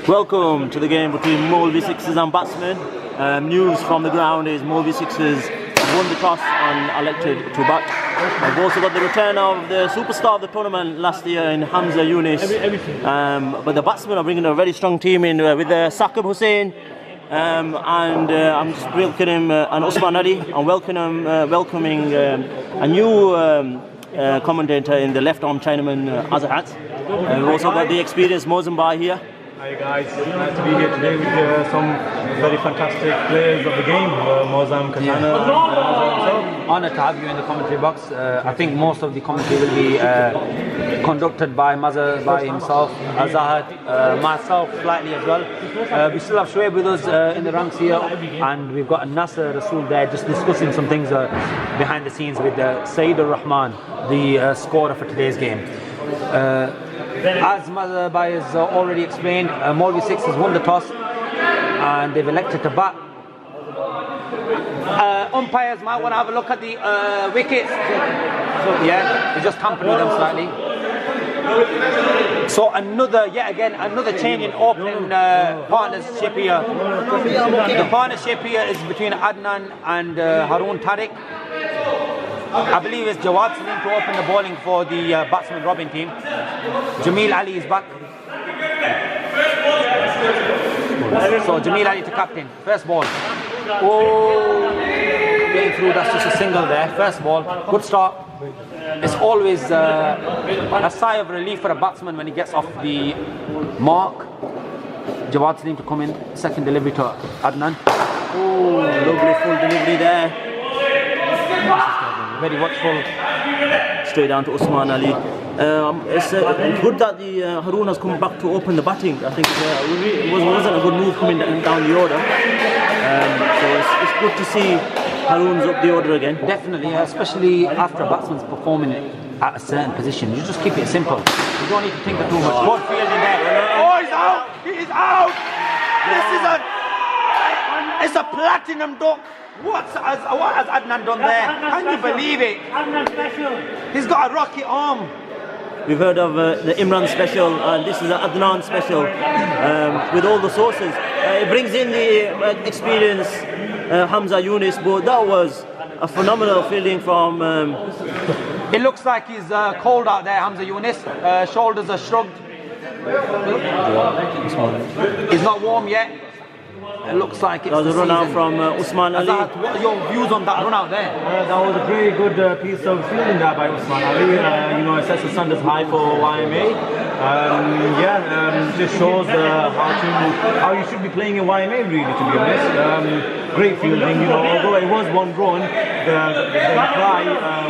Welcome to the game between Molvi Sixers and Batsman. News from the ground is Molvi Sixers won the toss and elected to bat. We've also got the return of the superstar of the tournament last year in Hamza Yunus. But the Batsmen are bringing a very strong team in with Saqib Hussain. I'm just welcoming him and Usman Ali. I'm welcoming a new commentator in the left arm Chinaman Azahat. We've also got the experienced Mozambique here. Hi guys, nice to be here today with some very fantastic players of the game, Mozam, Katana. Honored to have you in the commentary box. I think most of the commentary will be conducted by Mazhar, by himself, Azahat, myself slightly as well. We still have Shoaib with us in the ranks here, and we've got Nasser Rasool there just discussing some things behind the scenes with Saeed Ar-Rahman, the scorer for today's game. As Mazhar has already explained, Molvi Sixers won the toss and they've elected to bat. Umpires might want to have a look at the wickets. Yeah, they just tampered with them slightly. So yet again another change in opening partnership here. The partnership here is between Adnan and Haroon Tariq. I believe it's Jawad Salim to open the bowling for the Batsman Robin team. Jameel Ali is back. So Jameel Ali to captain. First ball. Oh, getting through, that's just a single there. First ball, good start. It's always a sigh of relief for a batsman when he gets off the mark. Jawad Salim to come in. Second delivery to Adnan. Oh, lovely full delivery there. Very watchful. Straight down to Usman Ali. It's good that the Haroon has come back to open the batting. I think it wasn't a good move coming down the order. So it's good to see Haroon's up the order again. Definitely, especially after a batsman's performing at a certain position. You just keep it simple. You don't need to think of too much. Good fielding there. Oh, he's out! He is out! It's a platinum duck. What has Adnan done there? Can you believe it? Adnan special. He's got a rocket arm. We've heard of the Imran special, and this is the Adnan special with all the sources. It brings in the experienced Hamza Yunus, but that was a phenomenal fielding from... It looks like he's cold out there, Hamza Yunus. Shoulders are shrugged. He's not warm yet. It looks like it's the run out from Usman Ali. What are your views on that run out there? That was a very good piece of fielding there by Usman Ali. It sets the standards high for YMA. Just shows how you should be playing in YMA, really, to be honest. Great fielding, although it was one run, the reply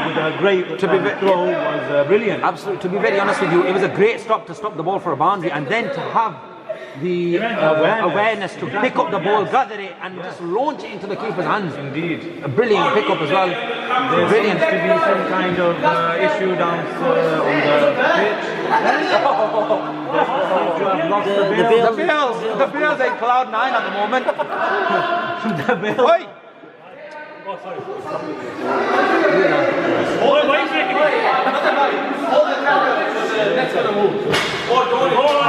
with a great throw was brilliant. Absolutely. To be very honest with you, it was a great stop to stop the ball for a boundary, and then to have the awareness to pick up the ball, gather it, and just launch it into the keeper's hands. Indeed. A brilliant pickup as well. There Brilliant. seems to be some kind of issue down on the pitch. The Bills are in cloud 9 at the moment. The Bills. Oi! Oh, sorry.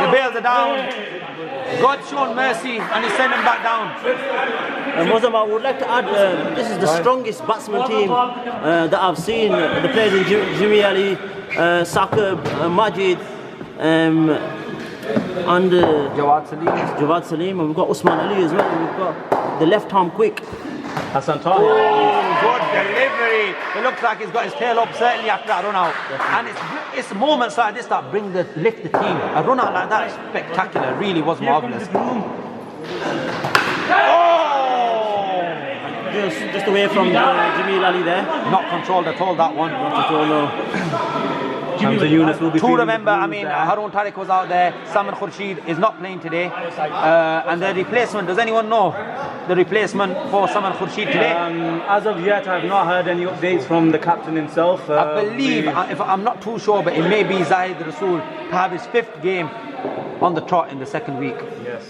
The Bills are down. God shown mercy and he sent them back down. Mozambique, I would like to add, this is the strongest batsman team that I've seen. The players in Jimmy Ali, Saqib, Majid, and Jawad Salim, and we've got Usman Ali as well. We've got the left arm quick. Hassan Tahir. Oh, good delivery. It looks like he's got his tail up certainly after that run out. And it's moments like this that lift the team. A run out like that is spectacular. It really was marvellous. Oh! Just away from Jameel Ali there. Not controlled at all, that one. Not at all, no. Hamza Yunus will be To remember, Haroon Tariq was out there. Salman Khurshid is not playing today. And the replacement, does anyone know the replacement for Salman Khurshid today? As of yet, I've not heard any updates from the captain himself. I believe, I'm not too sure, but it may be Zahid Rasool to have his 5th game on the trot in the second week. Yes.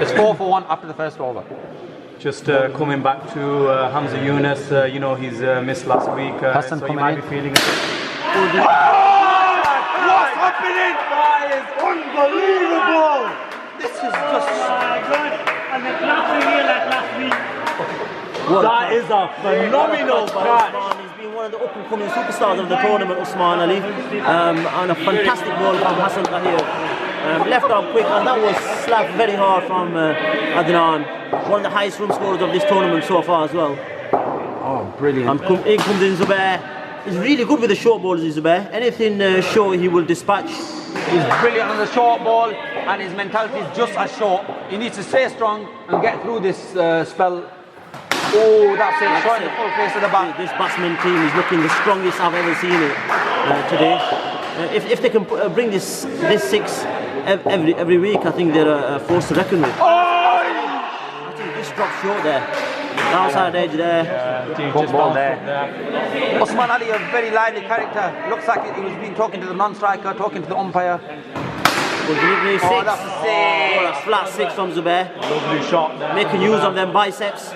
It's 4 for 1 after the first over. Just coming back to Hamza Yunus, he's missed last week. Hassan so he coming might in. be feeling... What's happening? That is unbelievable! That is a phenomenal catch. He's been one of the up-and-coming superstars of the tournament, Usman Ali. And a fantastic ball from Hassan Tahir. Left arm quick, and that was slapped very hard from Adnan. One of the highest run scorers of this tournament so far as well. Oh, brilliant. And in comes in Zubair. He's really good with the short balls, Zubair. Anything short, he will dispatch. He's brilliant on the short ball, and his mentality is just as short. He needs to stay strong and get through this spell. Oh, that's it, showing the full face of the bat. This Batsman team is looking the strongest I've ever seen it today. If they can bring this six every week, I think they're a force to reckon with. Oh! I think this dropped short there. Outside edge there. Good ball there. Osman Ali, a very lively character. Looks like he was been talking to the non-striker, talking to the umpire. Good delivery, six. Oh, that's a six. Oh, a flat six from Zubair. Lovely shot there. Making use of them biceps.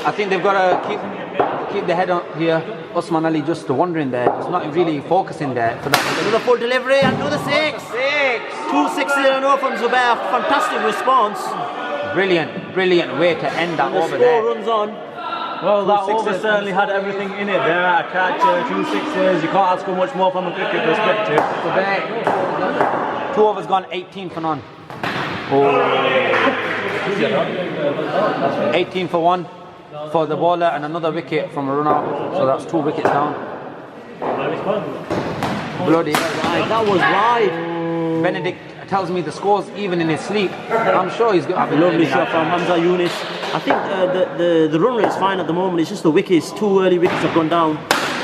I think they've got to keep the head on here. Osman Ali just wandering there. He's not really focusing there for that. Another full delivery, another six. Six. 2 6 in a row from Zubair. Fantastic response. Brilliant way to end that The over score there. runs on. Well, that Two over sixes. certainly had everything in it there. A catch, 2 6s. You can't ask for much more from a cricket perspective. So there, 2 overs gone, 18 for none. 18 for 1 for the bowler, and another wicket from a runner. So that's 2 wickets down. Bloody hell. Right, that was wide. Benedict tells me the scores even in his sleep. I'm sure he's got a Lovely shot from Hamza Yunus. I think the run rate is fine at the moment. It's just the wickets. 2 early wickets have gone down.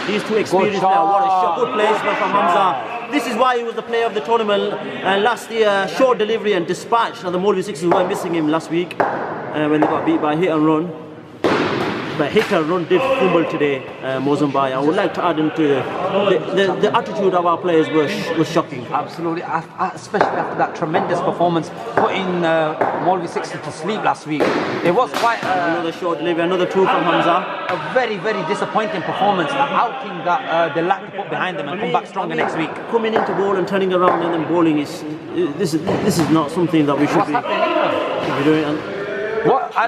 These 2 experienced shot. players. What a shot. Good placement from Hamza. This is why he was the player of the tournament last year. Short delivery and dispatch. Now the Molvi Sixers were missing him last week when they got beat by hit and run. But hit and run did fumble today, Mozambique. I would like to add into the attitude of our players was shocking. Absolutely, especially after that tremendous performance, putting Molvi Sixers to sleep last week. It was quite Another short delivery, another 2 from Hamza. a very disappointing performance. The outing that they lack to put behind them and come back stronger next week. Coming into ball and turning around and then bowling is this is not something that we should What's be happening? doing. And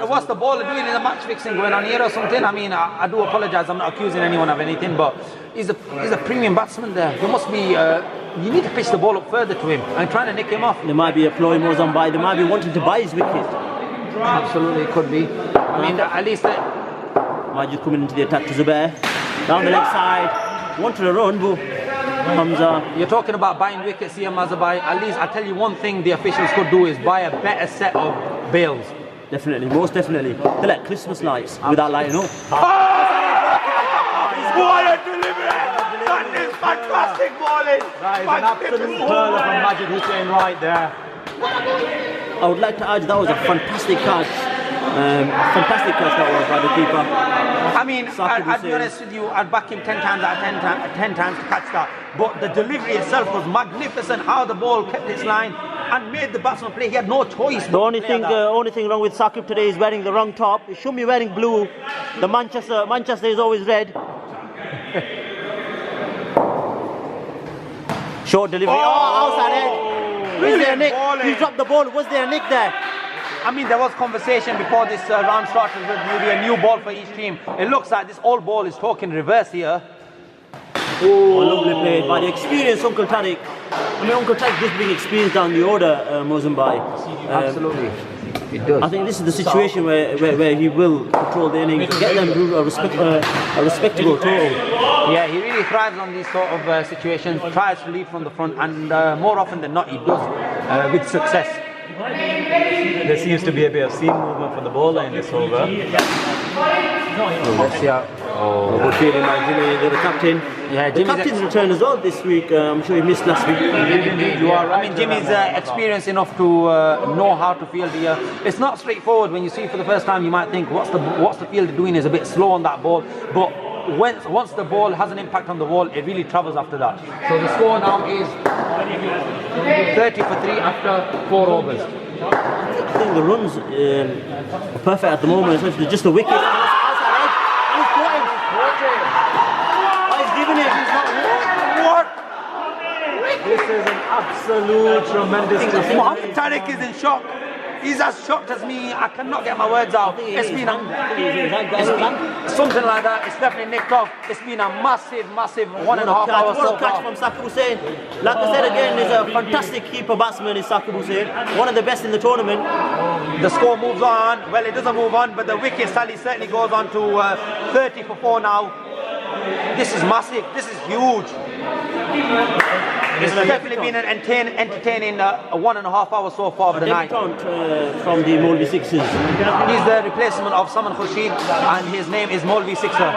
What's the bowler doing in the match fixing going on here or something? I mean, I do apologise. I'm not accusing anyone of anything, but he's a premium batsman there. There must be. You need to pitch the ball up further to him and trying to nick him off. there might be a ploy Mozambique. They might be wanting to buy his wicket. Absolutely, it could be. I mean, at least. Might just coming into the attack to Zubair. Down the leg side. Wanted to run, but Hamza. You're talking about buying wickets here, Mazabai. At least I tell you one thing the officials could do is buy a better set of bails. Definitely, most definitely. They're like Christmas lights without lighting up. What a delivery! That is fantastic bowling! That is an absolute pearl from Majid Hussain right there. I would like to add that was a fantastic catch. Fantastic catch that was by the keeper. I mean, I'd be honest with you, I'd back him 10 times out of 10 times to catch that. But the delivery itself was magnificent, how the ball kept its line and made the batsman play. He had no choice. The only thing wrong with Saqib today is wearing the wrong top. He shouldn't be wearing blue. The Manchester is always red. Short delivery. Oh, outside edge. Is there a nick? He dropped the ball. Was there a nick there? I mean, there was conversation before this round started with maybe a new ball for each team. It looks like this old ball is talking reverse here. Oh, lovely play by the experienced Uncle Tariq. I mean, Uncle Tariq does bring experience down the order, Mozambique. Absolutely, it does. I think this is the situation where he will control the innings, get them to a respectable total. Yeah, he really thrives on these sort of situations, tries to lead from the front, and more often than not, he does with success. There seems to be a bit of seam movement for the bowler in this over. Let's see how. Oh, good feeling by Jimmy, the captain. Yeah, the captain's returned as well this week. I'm sure he missed last week. Indeed, you are right. I mean, Jimmy's experienced enough to know how to field the. It's not straightforward. When you see it for the first time, you might think, what's the fielder doing? Is a bit slow on that ball, but once the ball has an impact on the wall, it really travels after that. So the score now is 30 for 3 after 4 overs. I think the runs are perfect at the moment, especially just the wicket. Outside edge. And he's caught him. Oh, he's given it. He's not What? This is an absolute tremendous Mohamed Tariq is in shock. He's as shocked as me. I cannot get my words out. It's been something like that. It's definitely nicked off. It's been a massive 1.5 hours so What a catch far. from Saqib Hussain. Like I said again, he's a fantastic keeper batsman, is Saqib Hussain. One of the best in the tournament. The score moves on. Well, it doesn't move on, but the wicket tally certainly goes on to 30 for 4 now. This is massive. This is huge. It's definitely been an entertaining 1.5 hours so far of the night. Debutant from the Molvi Sixes. He's the replacement of Saman Khurshid, and his name is Molvi Sixer.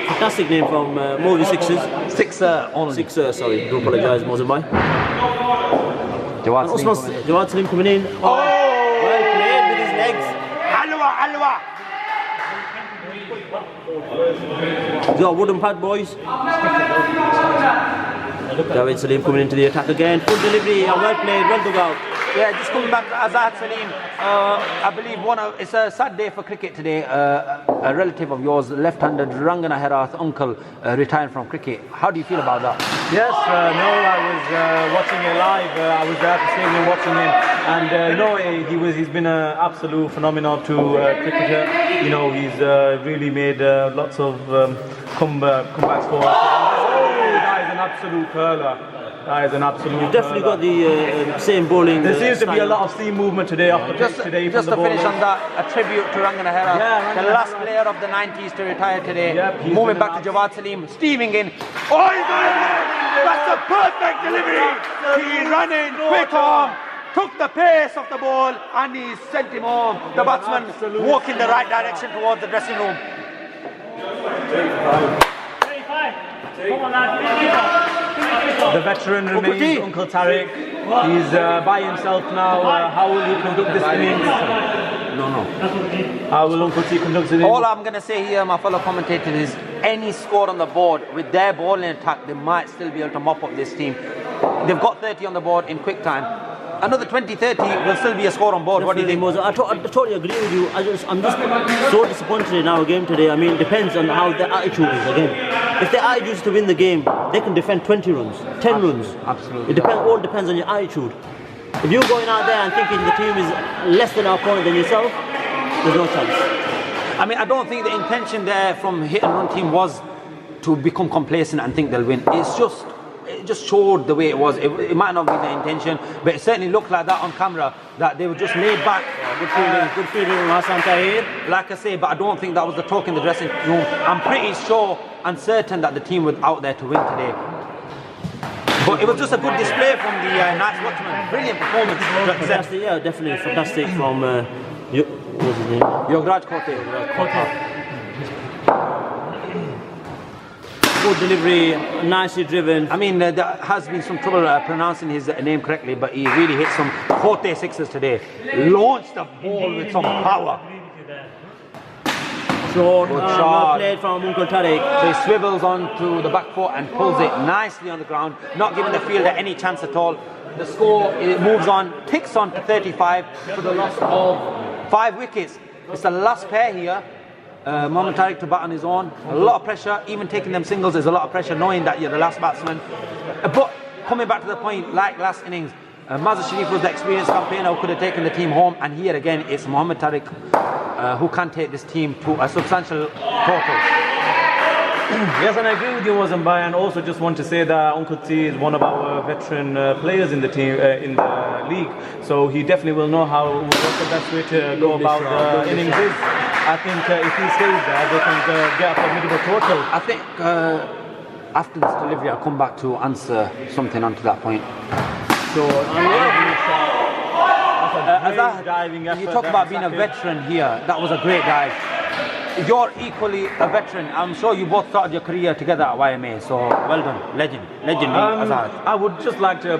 Fantastic name from Molvi Sixes. Sixer only. Sixer, sorry. Do apologise, Mozin Bhai. Jawad Jawad Salim coming in. Oh! Well played with his legs. Alwa. He's got a wooden pad, boys. Javed Salim coming into the attack again. Full delivery, well played, well dug out. Yeah, just coming back to Azad Salim. I believe it's a sad day for cricket today. A relative of yours, left-handed Rangana Herath uncle, retired from cricket. How do you feel about that? Yes, no, I was watching it live. I was there at the stadium watching him, and he's been an absolute phenomenal to cricketer. You know, he's really made lots of comebacks for us. That is an absolute curler. That is an absolute. You've definitely got the same bowling. There seems to be a lot of seam movement today off the pitch today. Just to finish on that, a tribute to Rangana Herath, the last Herath. player of the 90s to retire today. Yep, he's Moving been back to Jawad Salim, steaming in. Oh, he's got it! That's a perfect delivery. He ran in, quick arm, took the pace of the ball, and he sent him home. The batsman walked in the right direction towards the dressing room. 35. Come on, lad. The veteran remains Uncle Tariq. He's by himself now. How will he conduct this innings? No. How will Uncle T conduct this innings? All I'm going to say here, my fellow commentators, is any score on the board with their bowling attack, they might still be able to mop up this team. They've got 30 on the board in quick time. Another 20-30 will still be a score on board. What do you think? I totally agree with you. I'm just so disappointed in our game today. I mean, it depends on how their attitude is again. If their attitude is to win the game, they can defend 20 runs, 10 runs. Absolutely. It all depends on your attitude. If you're going out there and thinking the team is less than our opponent than yourself, there's no chance. I mean, I don't think the intention there from hit and run team was to become complacent and think they'll win. It just showed the way it was. It might not be the intention, but it certainly looked like that on camera, that they were just laid back. Good feeling from Hassan Tahir. Like I say, but I don't think that was the talk in the dressing room. I'm pretty sure and certain that the team was out there to win today. But it was just a good display from the Knights watchman. Brilliant performance. Fantastic, yeah, definitely fantastic from what's his name? Yograj Kote. Good delivery, nicely driven. I mean, there has been some trouble pronouncing his name correctly, but he really hit some Kote sixes today. Launched the ball with some power. Short, Good well shot. played from Uncle Tariq. So he swivels onto the back foot and pulls it nicely on the ground, not giving the fielder any chance at all. The score, it moves on, ticks on to 35 for the loss of 5 wickets. It's the last pair here. Mohammad Tariq to bat on his own. A lot of pressure, even taking them singles is a lot of pressure, knowing that you're the last batsman. But coming back to the point, like last innings, Mazhar Sharif was the experienced campaigner who could have taken the team home, and here again it's Mohammad Tariq who can take this team to a substantial total. Yes, and I agree with you, Mozin Bhai, and also just want to say that Uncle T is one of our veteran players in the team, in the league, so he definitely will know what the best way to go about the innings is. I think if he stays there, they can get a formidable total. I think after this delivery I'll come back to answer something onto that point. So, diving effort. You talk about being a veteran here, that was a great dive. You're equally a veteran. I'm sure you both started your career together at YMA, so well done. Legend, Azad. I would just like to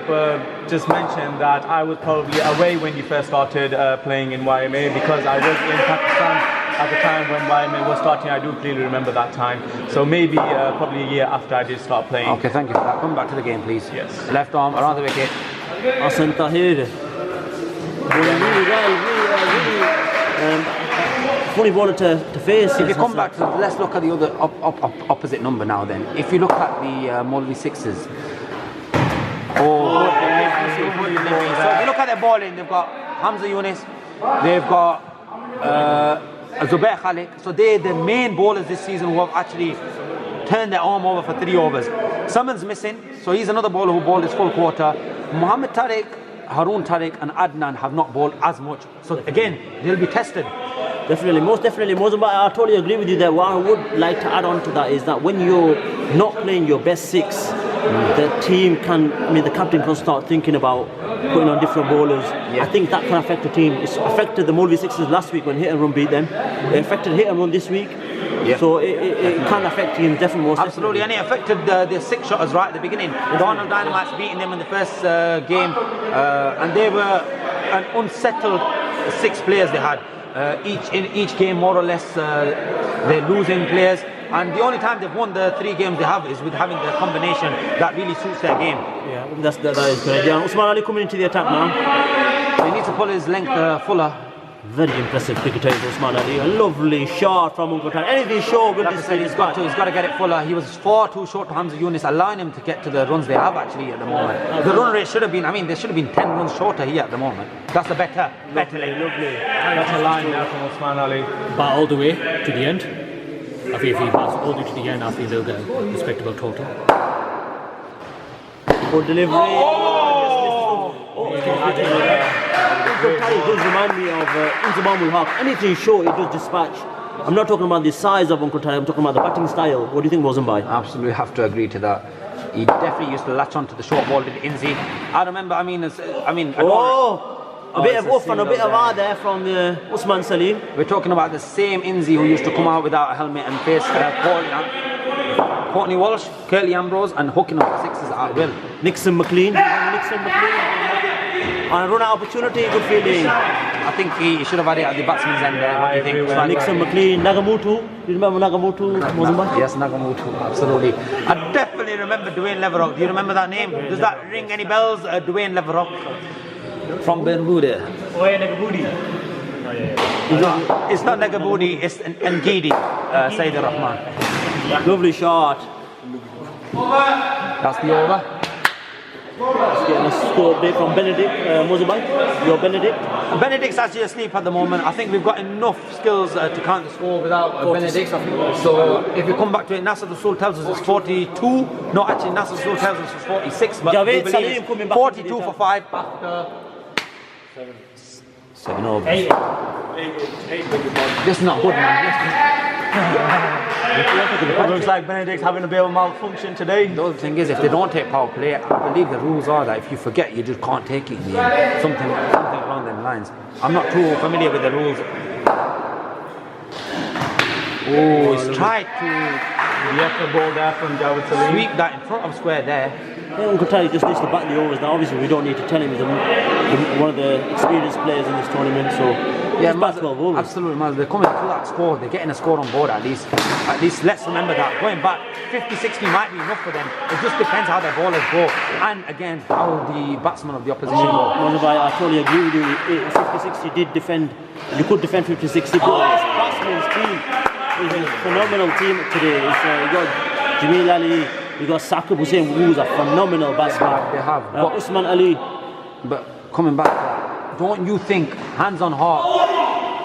just mention that I was probably away when you first started playing in YMA, because I was in Pakistan at the time when YMA was starting. I do clearly remember that time. So maybe probably a year after I did start playing. Okay, thank you for that. Come back to the game, please. Yes. Left arm around the wicket. Hassan Tahir. Really funny bowler to face. If you come back to, let's look at the other opposite number now then. If you look at the Molvi sixes. So if you look at their bowling, they've got Hamza Yunus, they've got Zubair Khalik. So they're the main bowlers this season who have actually turned their arm over for 3 overs. Someone's missing, so he's another bowler who bowled his full quarter. Mohammed Tariq, Haroon Tariq and Adnan have not bowled as much. So again, they'll be tested. Definitely, most definitely. But I totally agree with you there. What I would like to add on to that is that when you're not playing your best 6, the team can, the captain can start thinking about putting on different bowlers. I think that can affect the team. It's affected the Molvi Sixers last week when Hit and Run beat them. It affected Hit and Run this week. So it can affect teams definitely most absolutely, definitely. And it affected the 6 shotters right at the beginning. Darnell Dynamite's beating them in the first game, and they were an unsettled 6 players they had. In each game, more or less, they're losing players, and the only time they've won the 3 games they have is with having the combination that really suits their game. Yeah, that is correct. Yeah, Usman Ali coming into the attack now. So he needs to pull his length fuller. Very impressive cricketer is Usman Ali. A lovely shot from Uncle Tan. Anything short with like this. I said, he's got to get it fuller. He was far too short to Hamza Yunus, allowing him to get to the runs they have actually at the moment. The run rate should have been, there should have been 10 runs shorter here at the moment. That's the better leg. Lovely. That's a line there from Usman Ali. Bat all the way to the end. I think if he bats all the way to the end, I think they'll get a respectable total. Good delivery. It does remind me of Inzamamul Haq. Anything short, it does dispatch. I'm not talking about the size of Uncle Tari, I'm talking about the batting style. What do you think, Mozambique? Absolutely have to agree to that. He definitely used to latch onto the short ball with Inzi. I remember, a bit of off and a bit of R there from Usman Salim. We're talking about the same Inzi who used to come out without a helmet and face Courtney Walsh, Curtly Ambrose, and hooking up the 6s at will. Nixon McLean. And run out opportunity, good fielding. I think he should have had it at the batsman's end there. What do you think? Nixon McLean, Nagamutu. Do you remember Nagamutu, Mozambique? Yes, Nagamutu, absolutely. I definitely remember Dwayne Leverock. Do you remember that name? Does that ring any bells? Dwayne Leverock from Bermuda. Oh yeah, Nagabudi. It's not Nagaboodi, it's Ngidi, Sayyid Rahman. Lovely shot. That's the over. Just getting a score update from Benedict Mozambique. Your Benedict. Benedict's actually asleep at the moment. I think we've got enough skills to count the score without Benedict. So if we come back to it, Nasser Rasul tells us it's 42. No, actually Nasser Rasul tells us it's 46. But Javed we Salim believe coming it's back 42 for 5 after 7 overs. This is not good, man. It looks like Benedict's having a bit of a malfunction today. The other thing is, if they don't take power play, I believe the rules are that if you forget, you just can't take it in the end. Something along them lines. I'm not too familiar with the rules. Oh, he's tried to The ball there from Javed Salim. sweep that in front of square there. Yeah, Uncle Tari just needs to bat the overs. Now, obviously, we don't need to tell him he's one of the experienced players in this tournament. So, Yeah, just bat 12 overs. absolutely, Maz. They're coming to that score. They're getting a score on board at least. At least let's remember that. Going back, 50-60 might be enough for them. It just depends how their ballers go. And again, how the batsmen of the opposition go. Mozambique, I totally agree with you. 50-60 did defend. You could defend 50-60, but this batsman's team is a phenomenal team today. You got Jamil Ali, you got Saqib Hussain, who's a phenomenal batsman. They have. Usman Ali. But coming back to that, don't you think, hands on heart,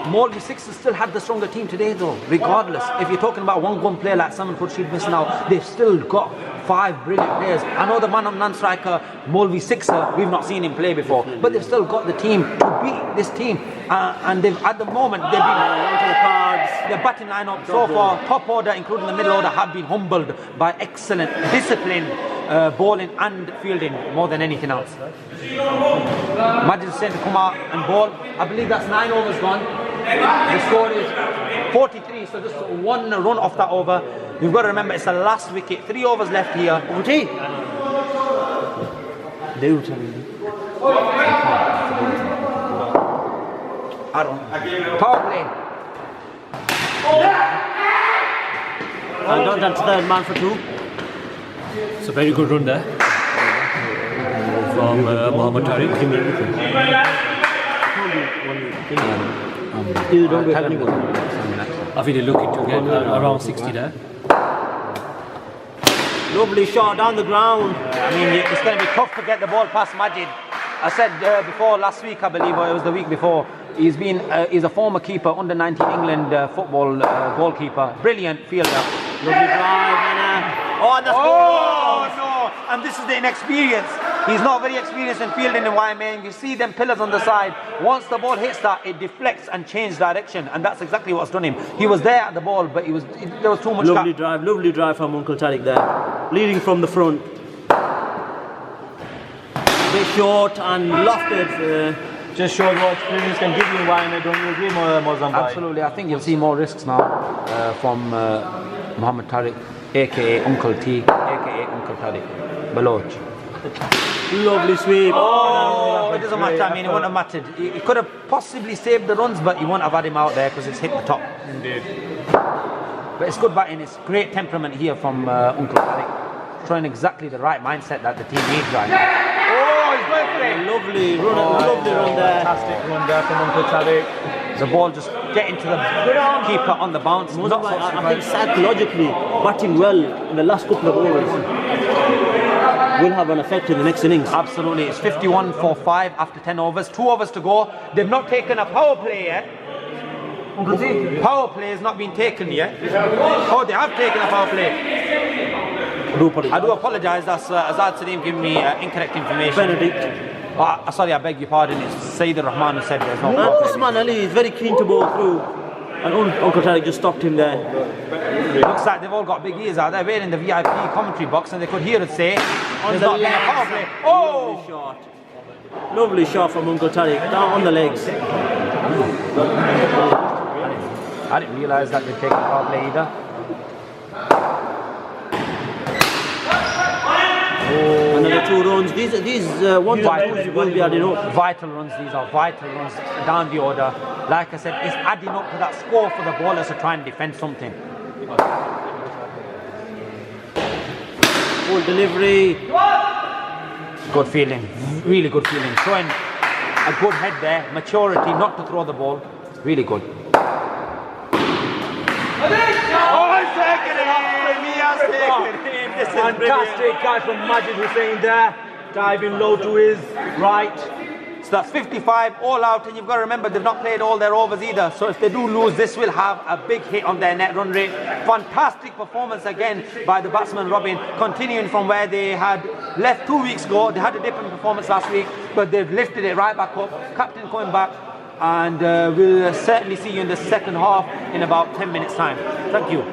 Molvi Sixers still had the stronger team today though, regardless. If you're talking about one play like Salman Khurshid missing out, they've still got 5 brilliant players. I know the man striker, Molvi Sixer, we've not seen him play before, but they've still got the team to beat this team. And they've, at the moment, they've been onto the cards. Their batting lineup so far, top order, including the middle order, have been humbled by excellent, disciplined bowling and fielding more than anything else. Majid Hussain to come out and bowl. I believe that's 9 overs gone. The score is 43, so just 1 run off that over. You've got to remember it's the last wicket. 3 overs left here. They will tell you. I don't know. Power play. And got down to third man for 2. It's a very good run there from Mohammed Tariq. I think they're looking to get around 60 there. Lovely shot down the ground. I mean, it's going to be tough to get the ball past Majid. I said before last week, I believe, or it was the week before. He's a former keeper, under 19 England football goalkeeper. Brilliant fielder. Lovely drive and that's No! And this is the inexperience. He's not very experienced in fielding in YMA. You see them pillars on the side. Once the ball hits that, it deflects and changes direction, and that's exactly what's done him. He was there at the ball, but there was too much. lovely drive from Uncle Tariq there, leading from the front. Bit short and lofted. Just shows what experience can give you in YMA, don't you agree, Mozambique? Absolutely, I think you'll see more risks now from Muhammad Tariq, aka Uncle T, aka Uncle Tariq, Baloch. Lovely sweep. Oh, it doesn't matter. I mean, it wouldn't have mattered. He could have possibly saved the runs, but he wouldn't have had him out there because it's hit the top. Indeed. But it's good batting. It's great temperament here from Uncle Tariq, showing exactly the right mindset that the team needs right now. Oh, he's going for it. Lovely run there. Fantastic run there from Uncle Tariq. The ball just getting to the keeper on the bounce. I think psychologically batting well in the last couple of overs will have an effect in the next innings. Absolutely. It's 51 for 5 after 10 overs. 2 overs to go. They've not taken a power play yet. Power play has not been taken yet. Oh, they have taken a power play. I do apologise. That's Azad Salim giving me incorrect information. Benedict. Sorry, I beg your pardon. It's Sayyid Rahman who said there's no power play. Usman Ali is very keen to bowl through, and Uncle Tariq just stopped him there. Looks like they've all got big ears out there. We're in the VIP commentary box and they could hear it say there's not been a power play. Oh! Lovely shot from Uncle Tariq, down on the legs. I didn't realise that they'd taken a power play either. Another 2 runs. These 1 to 2s will be adding up. Vital runs, these are vital runs down the order. Like I said, it's adding up to that score for the bowlers to try and defend something. Full delivery. Good feeling, really good feeling. Showing a good head there, maturity not to throw the ball. Really good. Fantastic catch from Majid Hussain there, diving low to his right. So that's 55 all out, and you've got to remember they've not played all their overs either. So if they do lose, this will have a big hit on their net run rate. Fantastic performance again by the batsman Robin, continuing from where they had left 2 weeks ago. They had a dip in performance last week, but they've lifted it right back up. Captain coming back, and we'll certainly see you in the second half in about 10 minutes time. Thank you.